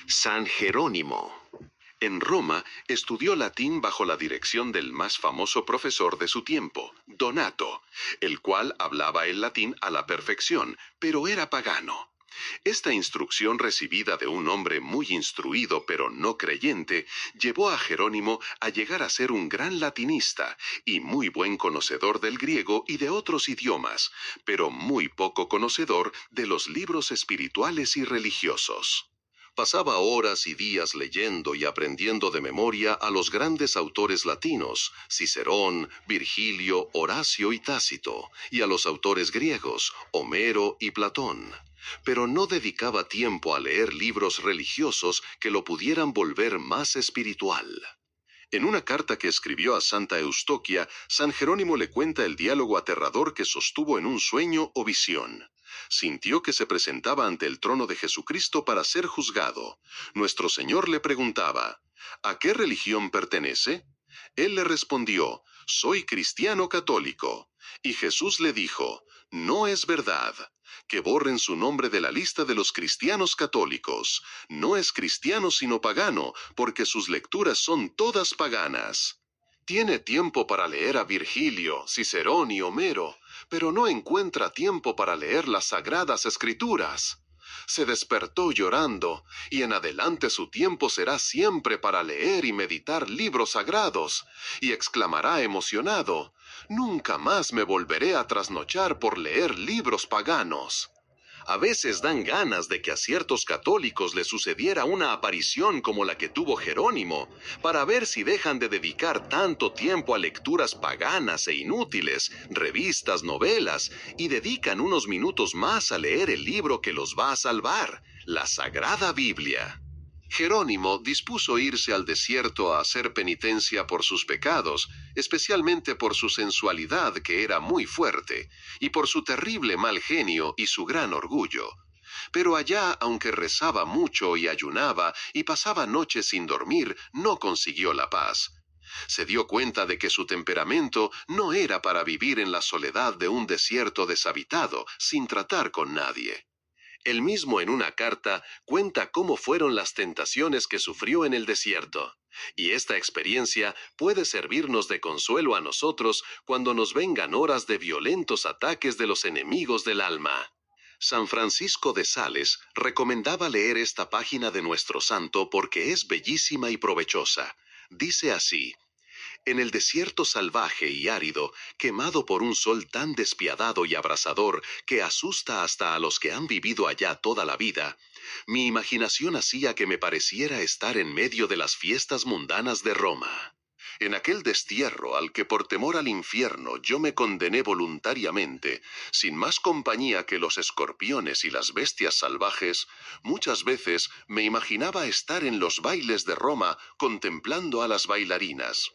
San Jerónimo. En Roma estudió latín bajo la dirección del más famoso profesor de su tiempo, Donato, el cual hablaba el latín a la perfección, pero era pagano. Esta instrucción recibida de un hombre muy instruido pero no creyente llevó a Jerónimo a llegar a ser un gran latinista y muy buen conocedor del griego y de otros idiomas, pero muy poco conocedor de los libros espirituales y religiosos. Pasaba horas y días leyendo y aprendiendo de memoria a los grandes autores latinos, Cicerón, Virgilio, Horacio y Tácito, y a los autores griegos, Homero y Platón. Pero no dedicaba tiempo a leer libros religiosos que lo pudieran volver más espiritual. En una carta que escribió a Santa Eustoquia, San Jerónimo le cuenta el diálogo aterrador que sostuvo en un sueño o visión. Sintió que se presentaba ante el trono de Jesucristo para ser juzgado. Nuestro Señor le preguntaba, ¿a qué religión pertenece? Él le respondió, soy cristiano católico. Y Jesús le dijo, no es verdad. Que borren su nombre de la lista de los cristianos católicos. No es cristiano sino pagano, porque sus lecturas son todas paganas. Tiene tiempo para leer a Virgilio, Cicerón y Homero, pero no encuentra tiempo para leer las Sagradas Escrituras. Se despertó llorando, y en adelante su tiempo será siempre para leer y meditar libros sagrados, y exclamará emocionado, «Nunca más me volveré a trasnochar por leer libros paganos». A veces dan ganas de que a ciertos católicos les sucediera una aparición como la que tuvo Jerónimo, para ver si dejan de dedicar tanto tiempo a lecturas paganas e inútiles, revistas, novelas, y dedican unos minutos más a leer el libro que los va a salvar, la Sagrada Biblia. Jerónimo dispuso irse al desierto a hacer penitencia por sus pecados, especialmente por su sensualidad que era muy fuerte, y por su terrible mal genio y su gran orgullo. Pero allá, aunque rezaba mucho y ayunaba y pasaba noches sin dormir, no consiguió la paz. Se dio cuenta de que su temperamento no era para vivir en la soledad de un desierto deshabitado, sin tratar con nadie. Él mismo en una carta cuenta cómo fueron las tentaciones que sufrió en el desierto. Y esta experiencia puede servirnos de consuelo a nosotros cuando nos vengan horas de violentos ataques de los enemigos del alma. San Francisco de Sales recomendaba leer esta página de nuestro santo porque es bellísima y provechosa. Dice así: en el desierto salvaje y árido, quemado por un sol tan despiadado y abrasador que asusta hasta a los que han vivido allá toda la vida, mi imaginación hacía que me pareciera estar en medio de las fiestas mundanas de Roma. En aquel destierro al que por temor al infierno yo me condené voluntariamente, sin más compañía que los escorpiones y las bestias salvajes, muchas veces me imaginaba estar en los bailes de Roma contemplando a las bailarinas.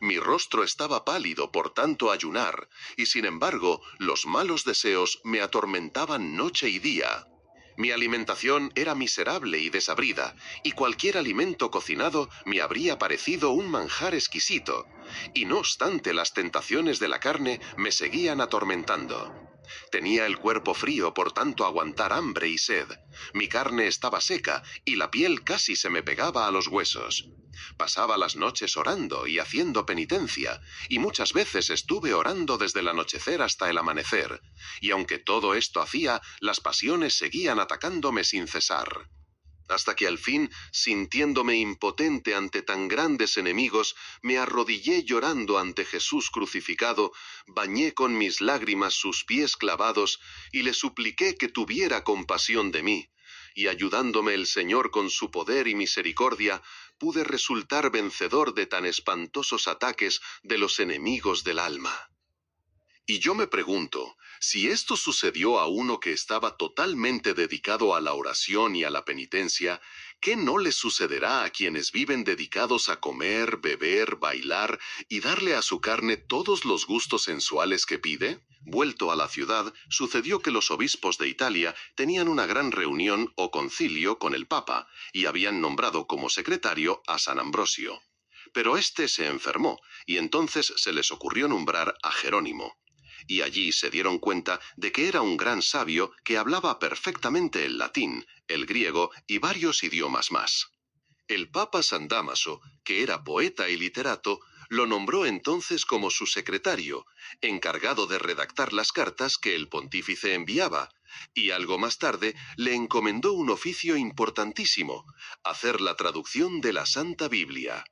Mi rostro estaba pálido por tanto ayunar, y sin embargo, los malos deseos me atormentaban noche y día. Mi alimentación era miserable y desabrida, y cualquier alimento cocinado me habría parecido un manjar exquisito, y no obstante las tentaciones de la carne me seguían atormentando. Tenía el cuerpo frío por tanto aguantar hambre y sed. Mi carne estaba seca y la piel casi se me pegaba a los huesos. Pasaba las noches orando y haciendo penitencia, y muchas veces estuve orando desde el anochecer hasta el amanecer, y aunque todo esto hacía, las pasiones seguían atacándome sin cesar. Hasta que al fin, sintiéndome impotente ante tan grandes enemigos, me arrodillé llorando ante Jesús crucificado, bañé con mis lágrimas sus pies clavados, y le supliqué que tuviera compasión de mí, y ayudándome el Señor con su poder y misericordia, pude resultar vencedor de tan espantosos ataques de los enemigos del alma. Y yo me pregunto, si esto sucedió a uno que estaba totalmente dedicado a la oración y a la penitencia, ¿qué no les sucederá a quienes viven dedicados a comer, beber, bailar y darle a su carne todos los gustos sensuales que pide? Vuelto a la ciudad, sucedió que los obispos de Italia tenían una gran reunión o concilio con el Papa y habían nombrado como secretario a San Ambrosio. Pero éste se enfermó y entonces se les ocurrió nombrar a Jerónimo. y allí se dieron cuenta de que era un gran sabio que hablaba perfectamente el latín, el griego y varios idiomas más. El Papa San Dámaso, que era poeta y literato, lo nombró entonces como su secretario, encargado de redactar las cartas que el pontífice enviaba, y algo más tarde le encomendó un oficio importantísimo: hacer la traducción de la Santa Biblia.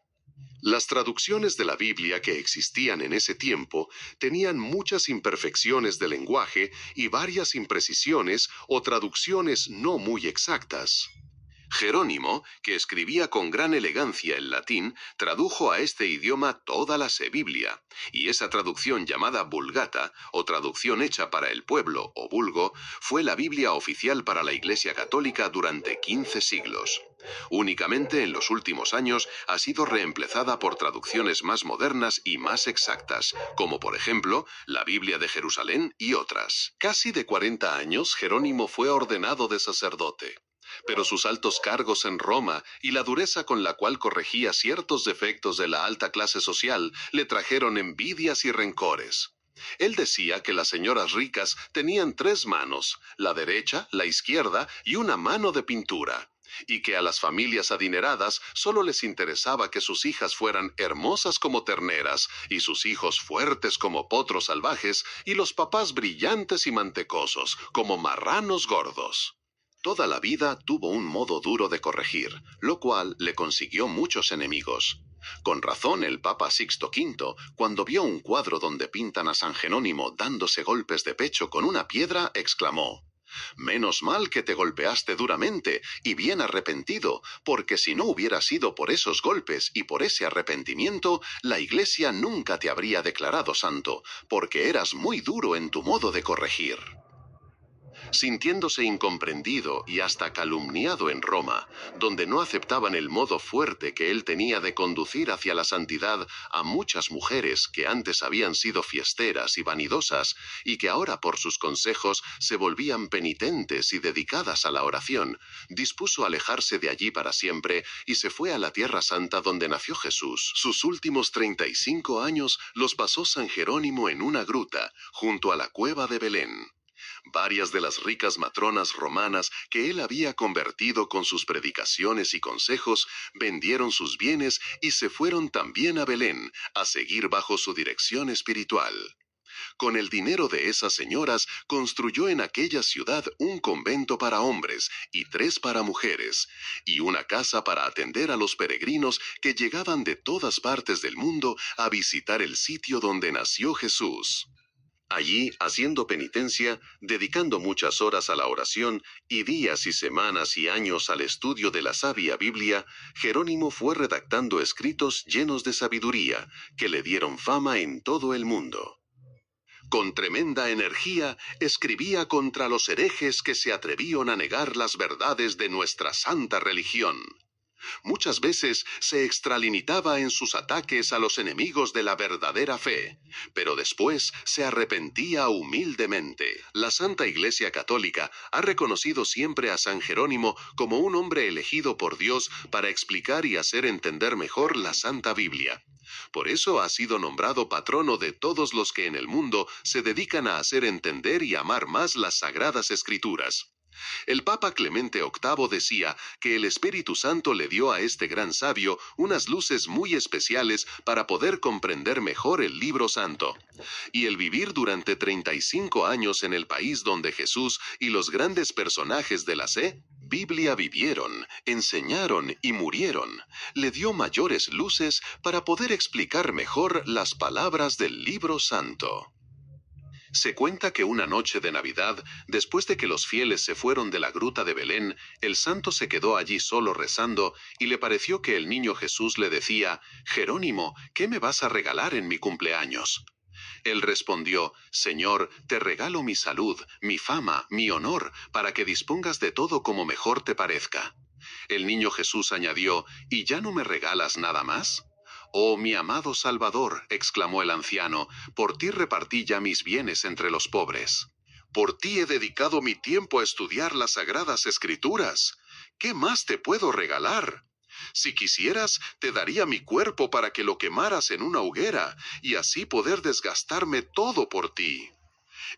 Las traducciones de la Biblia que existían en ese tiempo tenían muchas imperfecciones de lenguaje y varias imprecisiones o traducciones no muy exactas. Jerónimo, que escribía con gran elegancia el latín, tradujo a este idioma toda la Biblia, y esa traducción llamada Vulgata, o traducción hecha para el pueblo o vulgo, fue la Biblia oficial para la Iglesia Católica durante 15 siglos. Únicamente en los últimos años ha sido reemplazada por traducciones más modernas y más exactas, como por ejemplo la Biblia de Jerusalén y otras. Casi de 40 años Jerónimo fue ordenado de sacerdote, pero sus altos cargos en Roma y la dureza con la cual corregía ciertos defectos de la alta clase social le trajeron envidias y rencores. Él decía que las señoras ricas tenían 3 manos, la derecha, la izquierda y una mano de pintura, y que a las familias adineradas solo les interesaba que sus hijas fueran hermosas como terneras, y sus hijos fuertes como potros salvajes, y los papás brillantes y mantecosos, como marranos gordos. Toda la vida tuvo un modo duro de corregir, lo cual le consiguió muchos enemigos. Con razón el Papa Sixto V, cuando vio un cuadro donde pintan a San Jerónimo dándose golpes de pecho con una piedra, exclamó: «Menos mal que te golpeaste duramente y bien arrepentido, porque si no hubiera sido por esos golpes y por ese arrepentimiento, la Iglesia nunca te habría declarado santo, porque eras muy duro en tu modo de corregir». Sintiéndose incomprendido y hasta calumniado en Roma, donde no aceptaban el modo fuerte que él tenía de conducir hacia la santidad a muchas mujeres que antes habían sido fiesteras y vanidosas, y que ahora por sus consejos se volvían penitentes y dedicadas a la oración, dispuso alejarse de allí para siempre y se fue a la Tierra Santa donde nació Jesús. Sus últimos 35 años los pasó San Jerónimo en una gruta, junto a la cueva de Belén. Varias de las ricas matronas romanas que él había convertido con sus predicaciones y consejos vendieron sus bienes y se fueron también a Belén a seguir bajo su dirección espiritual. Con el dinero de esas señoras construyó en aquella ciudad un convento para hombres y 3 para mujeres, y una casa para atender a los peregrinos que llegaban de todas partes del mundo a visitar el sitio donde nació Jesús. Allí, haciendo penitencia, dedicando muchas horas a la oración y días y semanas y años al estudio de la sabia Biblia, Jerónimo fue redactando escritos llenos de sabiduría que le dieron fama en todo el mundo. Con tremenda energía, escribía contra los herejes que se atrevían a negar las verdades de nuestra santa religión. Muchas veces se extralimitaba en sus ataques a los enemigos de la verdadera fe, pero después se arrepentía humildemente. La Santa Iglesia Católica ha reconocido siempre a San Jerónimo como un hombre elegido por Dios para explicar y hacer entender mejor la Santa Biblia. Por eso ha sido nombrado patrono de todos los que en el mundo se dedican a hacer entender y amar más las Sagradas Escrituras. El Papa Clemente VIII decía que el Espíritu Santo le dio a este gran sabio unas luces muy especiales para poder comprender mejor el Libro Santo. Y el vivir durante 35 años en el país donde Jesús y los grandes personajes de la Biblia vivieron, enseñaron y murieron, le dio mayores luces para poder explicar mejor las palabras del Libro Santo. Se cuenta que una noche de Navidad, después de que los fieles se fueron de la gruta de Belén, el santo se quedó allí solo rezando y le pareció que el niño Jesús le decía: «Jerónimo, ¿qué me vas a regalar en mi cumpleaños?». Él respondió: «Señor, te regalo mi salud, mi fama, mi honor, para que dispongas de todo como mejor te parezca». El niño Jesús añadió: «¿Y ya no me regalas nada más?». «Oh, mi amado Salvador», exclamó el anciano, «por ti repartí ya mis bienes entre los pobres. Por ti he dedicado mi tiempo a estudiar las Sagradas Escrituras. ¿Qué más te puedo regalar? Si quisieras, te daría mi cuerpo para que lo quemaras en una hoguera, y así poder desgastarme todo por ti».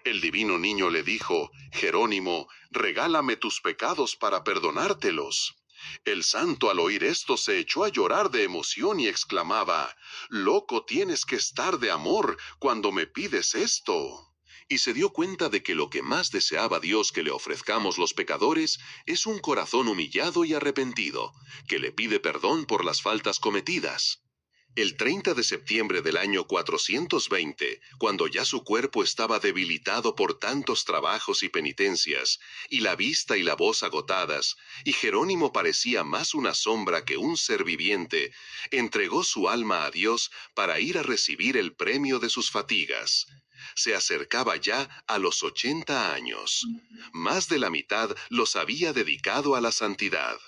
El divino niño le dijo: Jerónimo, regálame tus pecados para perdonártelos. El santo al oír esto se echó a llorar de emoción y exclamaba: Loco tienes que estar de amor cuando me pides esto. Y se dio cuenta de que lo que más deseaba Dios que le ofrezcamos los pecadores es un corazón humillado y arrepentido, que le pide perdón por las faltas cometidas. El 30 de septiembre del año 420, cuando ya su cuerpo estaba debilitado por tantos trabajos y penitencias, y la vista y la voz agotadas, y Jerónimo parecía más una sombra que un ser viviente, entregó su alma a Dios para ir a recibir el premio de sus fatigas. Se acercaba ya a los 80 años. Más de la mitad los había dedicado a la santidad.